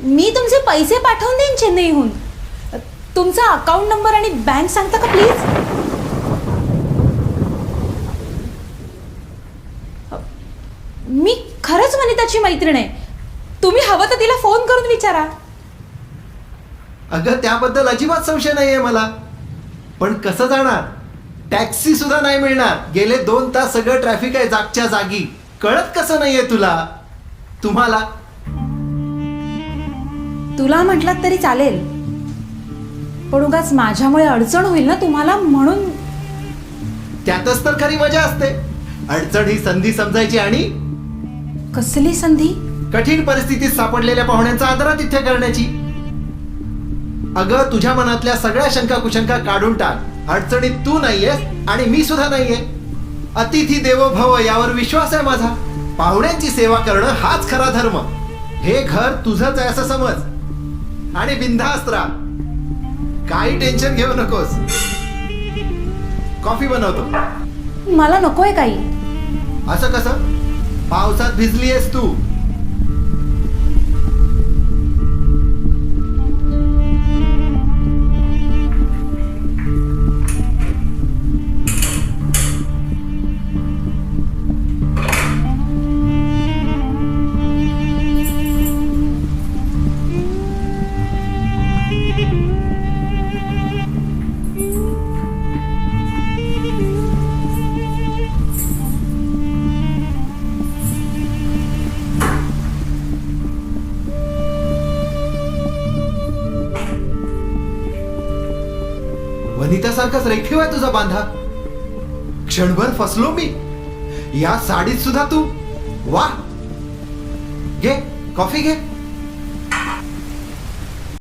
मी तुमचे पैसे पाठवून देईन चेन्नईहून. तुमचा अकाउंट नंबर आणि बँक सांगता का प्लीज? मी खरंच वनिताची मैत्रीण आहे. तुम्ही हवं तर तिला फोन करून विचारा. अगं त्याबद्दल अजिबात संशय नाहीये मला, पण कसं जाणार? टॅक्सी सुद्धा नाही मिळणार. गेले 2 तास सगळं ट्रॅफिक आहे जागच्या जागी. कळत कसं नाहीये तुला? तुम्हाला तुला म्हटलात तरी चालेल, पण उगाच माझ्यामुळे अडचण होईल ना तुम्हाला, म्हणून. त्यातच तर खरी मजा असते. अडचण ही संधी समजायची आणि कसली संधी? कठीण परिस्थितीत सापडलेल्या पाहुण्यांचा आदरातिथ्य करण्याची. अगं तुझ्या मनातल्या सगळ्या शंका कुशंका काढून टाक. अडचणीत तू नाहीयेस आणि मी सुद्धा नाहीये. अतिथी देवो भव यावर विश्वास आहे माझा. पाहुण्यांची सेवा करणं हाच खरा धर्म. हे घर तुझंच आहे असं समज आणि बिनधास्त राहा. काही टेन्शन घेऊ नकोस. कॉफी बनवतो. मला नकोय काही. असं कसं? पावसात भिजलीयस तू. वनितासारखाच रेखीव आहे तुझा बांधा. क्षणभर फसलो मी. या साडीत सुद्धा तू. वा, घे कॉफी घे.